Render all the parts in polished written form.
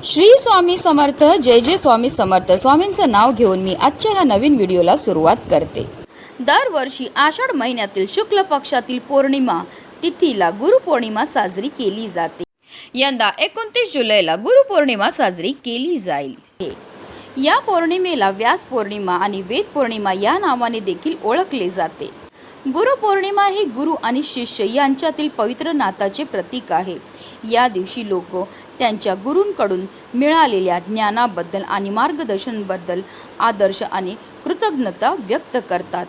श्री स्वामी समर्थ. जय जय स्वामी समर्थ. स्वामींचं नाव घेऊन मी आजच्या ह्या नवीन व्हिडिओला सुरुवात करते. दरवर्षी आषाढ महिन्यातील शुक्ल पक्षातील पौर्णिमा तिथीला गुरुपौर्णिमा साजरी केली जाते. यंदा 29 जुलैला गुरुपौर्णिमा साजरी केली जाईल. या पौर्णिमेला व्यास पौर्णिमा आणि वेद पौर्णिमा या नावाने देखील ओळखले जाते. गुरुपौर्णिमा ही गुरु आणि शिष्य यांच्यातील पवित्र नाताचे प्रतीक आहे. या दिवशी लोक त्यांच्या गुरूंकडून मिळालेल्या ज्ञानाबद्दल आणि मार्गदर्शनाबद्दल आदर्श आणि कृतज्ञता व्यक्त करतात.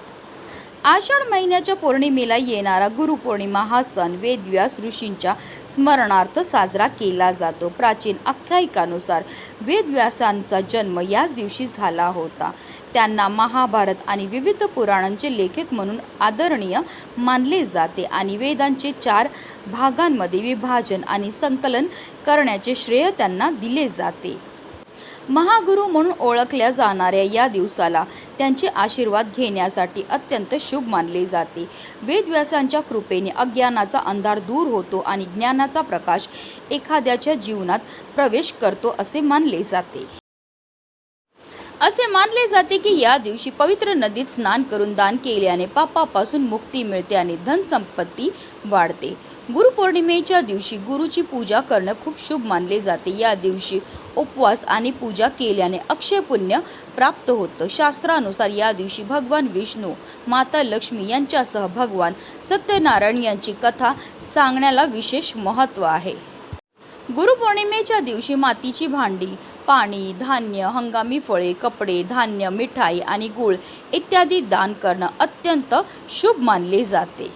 आषाढ महिन्याच्या पौर्णिमेला येणारा गुरुपौर्णिमा हा सण वेदव्यास ऋषींच्या स्मरणार्थ साजरा केला जातो. प्राचीन आख्यायिकानुसार वेदव्यासांचा जन्म याच दिवशी झाला होता. त्यांना महाभारत आणि विविध पुराणांचे लेखक म्हणून आदरणीय मानले जाते आणि वेदांचे 4 भागांमध्ये विभाजन आणि संकलन करण्याचे श्रेय त्यांना दिले जाते. महागुरु म्हणून ओळखल्या जाणाऱ्या या दिवसाला त्यांचे आशीर्वाद घेण्यासाठी अत्यंत शुभ मानले जाते. वेदव्यासांच्या कृपेने अज्ञानाचा अंधार दूर होतो आणि ज्ञानाचा प्रकाश एखाद्याच्या जीवनात प्रवेश करतो असे मानले जाते. असे मानले जाते की या दिवशी पवित्र नदीत स्नान करून दान केल्याने पापापासून मुक्ती मिळते आणि धनसंपत्ती वाढते. गुरुपौर्णिमेच्या दिवशी गुरुची पूजा करणं खूप शुभ मानले जाते. या दिवशी उपवास आणि पूजा केल्याने अक्षय पुण्य प्राप्त होतं. शास्त्रानुसार या दिवशी भगवान विष्णू, माता लक्ष्मी यांच्यासह भगवान सत्यनारायण यांची कथा सांगण्याला विशेष महत्त्व आहे. गुरुपौर्णिमेच्या दिवशी मातीची भांडी, पाणी, धान्य, हंगामी फळे, कपडे, धान्य, मिठाई आणि गूळ इत्यादी दान करणं अत्यंत शुभ मानले जाते.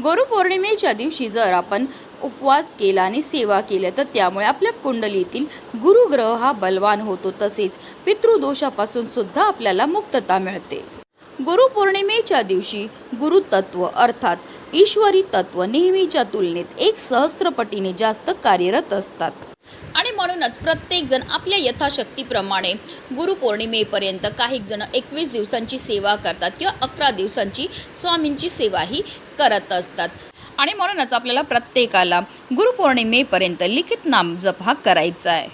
गुरुपौर्णिमेच्या दिवशी जर आपण उपवास केला आणि सेवा केल्या तर त्यामुळे आपल्या कुंडलीतील गुरुग्रह हा बलवान होतो. तसेच पितृदोषापासून सुद्धा आपल्याला मुक्तता मिळते. गुरुपौर्णिमेच्या दिवशी गुरुतत्व अर्थात ईश्वरी तत्व नेहमीच्या तुलनेत 1 सहस्त्रपटीने जास्त कार्यरत असतात आणि म्हणूनच प्रत्येक जण आपल्या यथाशक्तीप्रमाणे गुरुपौर्णिमेपर्यंत काही जण 21 दिवसांची सेवा करतात किंवा 11 दिवसांची स्वामींची सेवाही करत असतात आणि म्हणूनच आपल्याला प्रत्येकाला गुरुपौर्णिमेपर्यंत लिखित नामजप हा करायचा आहे.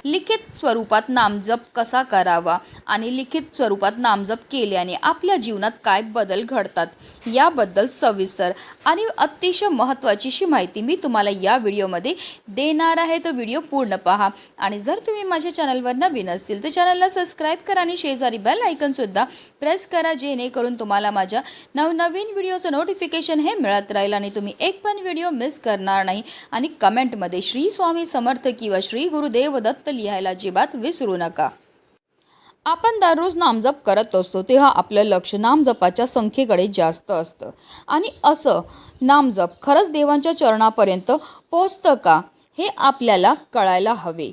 लिखित स्वरूपात नामजप कसा करावा आणि लिखित स्वरूपात नामजप केल्याने आपल्या जीवनात काय बदल घडतात याबद्दल सविस्तर आणि अतिशय महत्त्वाची माहिती मी तुम्हाला या व्हिडिओमध्ये देणार आहे. तर व्हिडिओ पूर्ण पहा आणि जर तुम्ही माझ्या चॅनलवर नवीन असतील तर चॅनलला सबस्क्राईब करा आणि शेजारी बेल आयकॉनसुद्धा प्रेस करा, जेणेकरून तुम्हाला माझ्या नवनवीन व्हिडिओचं नोटिफिकेशन हे मिळत राहील आणि तुम्ही एक पण व्हिडिओ मिस करणार नाही. आणि कमेंटमध्ये श्री स्वामी समर्थ किंवा श्री गुरुदेव दत्त लिहायला अजिबात विसरू नका. आपण दररोज नामजप करत असतो तेव्हा आपलं लक्ष नामजपाच्या संख्येकडे जास्त असतं आणि असं नामजप खरंच देवांच्या चरणापर्यंत पोहोचतं का हे आपल्याला कळायला हवे.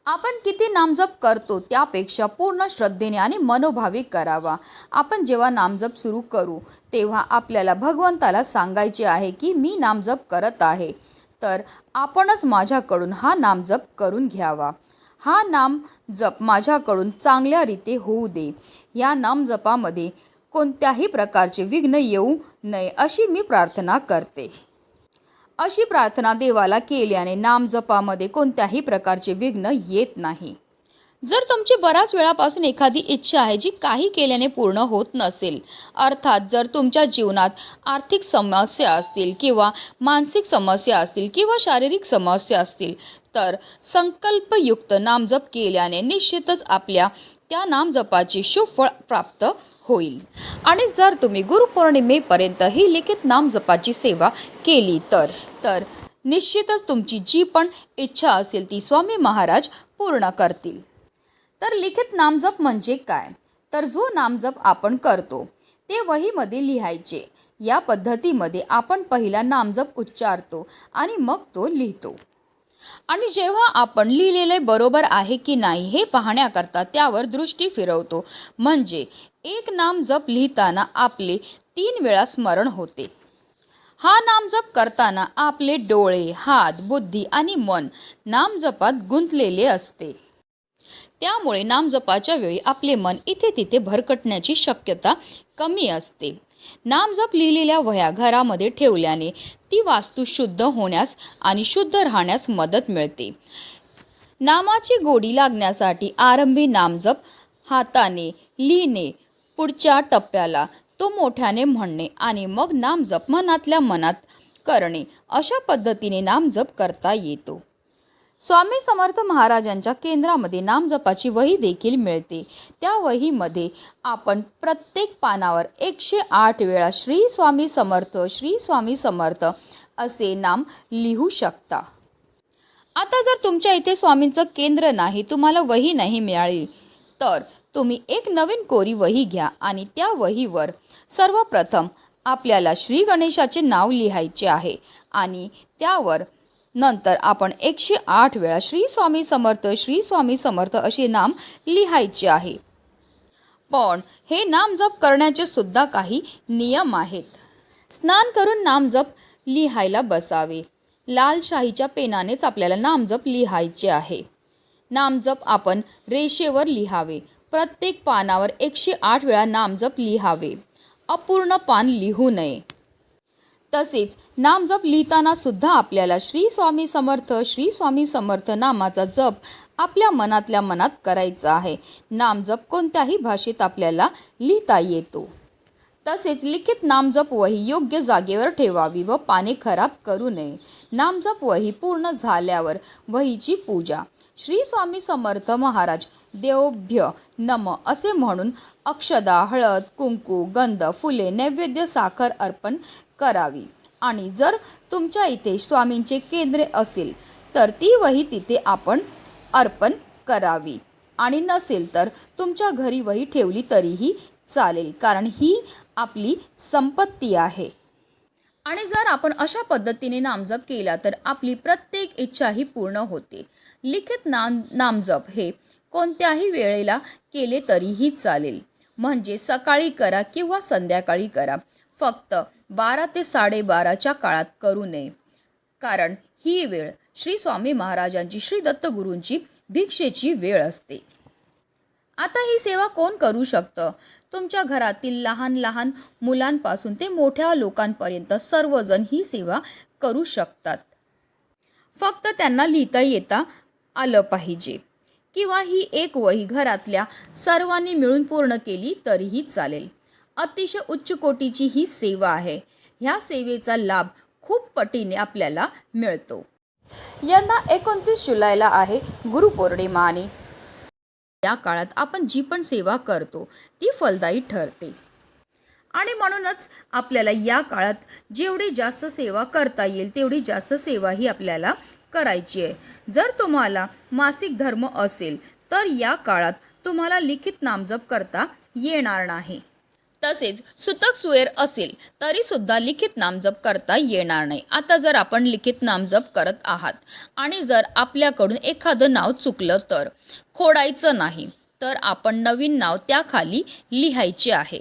आपण किती नामजप करतो त्यापेक्षा पूर्ण श्रद्धेने आणि मनोभावे करावा. आपण जेव्हा नामजप सुरू करू तेव्हा आपल्याला भगवंताला सांगायचे आहे की मी नामजप करत आहे, तर आपणच माझ्याकडून हा नामजप करून घ्यावा. हा नामजप माझ्याकडून चांगल्या रीते होऊ दे. या नामजपामध्ये कोणत्याही प्रकारचे विघ्न येऊ नये अशी मी प्रार्थना करते. अशी प्रार्थना देवाला केल्याने नामजपामध्ये कोणत्याही प्रकारचे विघ्न येत नाही. जर तुमची बऱ्याच वेळापासून एखादी इच्छा आहे जी काही केल्याने पूर्ण होत नसेल, अर्थात जर तुमच्या जीवनात आर्थिक समस्या असतील किंवा मानसिक समस्या असतील किंवा शारीरिक समस्या असतील, तर संकल्पयुक्त नामजप केल्याने निश्चितच आपल्या त्या नामजपाची शुभ फळ प्राप्त होईल. आणि जर तुम्ही गुरुपौर्णिमेपर्यंत ही लिखित नामजपाची सेवा केली तर निश्चितच तुमची जी पण इच्छा असेल ती स्वामी महाराज पूर्ण करतील. तर लिखित नामजप म्हणजे काय? तर जो नामजप आपण करतो ते वहीमध्ये लिहायचे. या पद्धतीमध्ये आपण पहिला नामजप उच्चारतो आणि मग तो लिहितो आणि जेव्हा आपण लिहिलेले बरोबर आहे की नाही हे पाहण्याकरता त्यावर दृष्टी फिरवतो. म्हणजे एक नामजप लिहिताना आपले 3 वेळा स्मरण होते. हा नामजप करताना आपले डोळे, हात, बुद्धी आणि मन नामजपात गुंतलेले असते. त्यामुळे नामजपाच्या वेळी आपले मन इथे तिथे भरकटण्याची शक्यता कमी असते. नामजप लिहिलेल्या वह्या घरामध्ये ठेवल्याने ती वास्तू शुद्ध होण्यास आणि शुद्ध राहण्यास मदत मिळते. नामाची गोडी लागण्यासाठी आरंभी नामजप हाताने लिहिणे, पुढच्या टप्प्याला तो मोठ्याने म्हणणे आणि मग नामजप मनातल्या मनात करणे, अशा पद्धतीने नामजप करता येतो. स्वामी समर्थ महाराजांच्या केंद्रामध्ये नामजपाची वही देखील मिळते. त्या वहीमध्ये आपण प्रत्येक पानावर 108 वेळा श्री स्वामी समर्थ, श्री स्वामी समर्थ असे नाम लिहू शकता. आता जर तुमच्या इथे स्वामींचं केंद्र नाही, तुम्हाला वही नाही मिळाली, तर तुम्ही एक नवीन कोरी वही घ्या आणि त्या वहीवर सर्वप्रथम आपल्याला श्री गणेशाचे नाव लिहायचे आहे आणि त्यावर नंतर आपण 108 वेळा श्री स्वामी समर्थ, श्री स्वामी समर्थ असे नाम लिहायचे आहे. पण हे नामजप करण्याचे सुद्धा काही नियम आहेत. स्नान करून नामजप लिहायला बसावे. लाल शाईच्या पेनानेच आपल्याला नामजप लिहायचे आहे. नामजप आपण रेषेवर लिहावे. प्रत्येक पानावर 108 वेळा नामजप लिहावे. अपूर्ण पान लिहू नये. तसेच नामजप लिहिताना सुद्धा आपल्याला श्री स्वामी समर्थ, श्री स्वामी समर्थ नामाचा जप आपल्या मनातल्या मनात करायचा आहे. नामजप कोणत्याही भाषेत आपल्याला लिहिता येतो. तसेच लिखित नामजप वही योग्य जागेवर ठेवावी व पाने खराब करू नये. नामजप वही पूर्ण झाल्यावर वहीची पूजा श्री स्वामी समर्थ महाराज देवभ्य नम असे म्हणून अक्षदा, हळद, कुंकू, गंध, फुले, नैवेद्य, साखर अर्पण करावी. आणि जर तुमच्या इथे स्वामींचे केंद्र असेल तर ती वही तिथे आपण अर्पण करावी. आणि नसेल तर तुमच्या घरी वही ठेवली तरीही चालेल, कारण ही आपली संपत्ती आहे. आणि जर आपण अशा पद्धतीने नामजप केला तर आपली प्रत्येक इच्छाही पूर्ण होते. लिखित नामजप हे कोणत्याही वेळेला केले तरीही चालेल, म्हणजे सकाळी करा किंवा संध्याकाळी करा. फक्त 12 ते 12:30च्या काळात करू नये, कारण ही वेळ श्री स्वामी महाराजांची, श्री दत्तगुरूंची भिक्षेची वेळ असते. आता ही सेवा कोण करू शकतं? तुमच्या घरातील लहान लहान मुलांपासून ते मोठ्या लोकांपर्यंत सर्वजण ही सेवा करू शकतात. फक्त त्यांना लिहिता येता आलं पाहिजे, किंवा ही एक वही घरातल्या सर्वांनी मिळून पूर्ण केली तरीही चालेल. अतिशय उच्च कोटीची ही सेवा आहे. ह्या सेवेचा लाभ खूप पटीने आपल्याला मिळतो. यंदा 29 जुलैला आहे गुरुपौर्णिमा आणि या काळात आपण जी पण सेवा करतो ती फलदायी ठरते. आणि म्हणूनच आपल्याला या काळात जेवढी जास्त सेवा करता येईल तेवढी जास्त सेवा ही आपल्याला करायची आहे. जर तुम्हाला मासिक धर्म असेल तर या काळात तुम्हाला लिखित नामजप करता येणार नाही. तसेच सुतक सुएर असेल तरी सुद्धा लिखित नामजप करता येणार नाही. आता जर आपण लिखित नामजप करत आहात आणि जर आपल्याकडून एखादं नाव चुकलं तर खोडायचं नाही, तर आपण नवीन नाव त्याखाली लिहायचे आहे.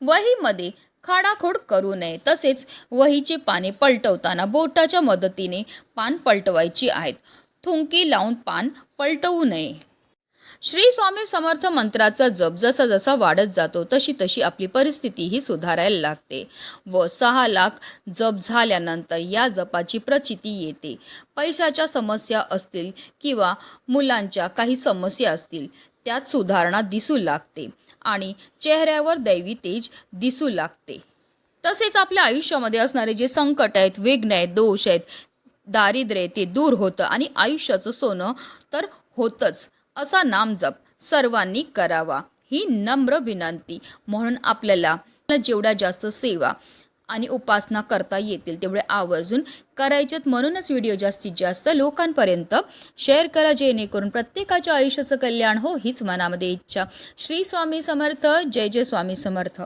वहीमध्ये खाडाखोड करू नये. तसेच वहीचे पाने पलटवताना बोटाच्या मदतीने पान पलटवायची आहेत. थुंकी लावून पान पलटवू नये. श्री स्वामी समर्थ मंत्राचा जप जसा जसा वाढत जातो तशी तशी आपली परिस्थितीही सुधारायला लागते व 6 लाख जप झाल्यानंतर या जपाची प्रचिती येते. पैशाच्या समस्या असतील किंवा मुलांच्या काही समस्या असतील त्यात सुधारणा दिसू लागते आणि चेहऱ्यावर दैवी तेज दिसू लागते. तसेच आपल्या आयुष्यामध्ये असणारे जे संकट आहेत, विघ्न आहेत, दोष आहेत, दारिद्र्य ते दूर होतं आणि आयुष्याचं सोनं तर होतंच. असा नामजप सर्वांनी करावा ही नम्र विनंती. म्हणून आपल्याला जेवढ्या जास्त सेवा आणि उपासना करता येतील तेवढे आवर्जून करायच्यात. म्हणूनच व्हिडिओ जास्तीत जास्त लोकांपर्यंत शेअर करा, जेणेकरून प्रत्येकाच्या आयुष्याचं कल्याण हो हीच मनामध्ये इच्छा. श्री स्वामी समर्थ. जय जय स्वामी समर्थ.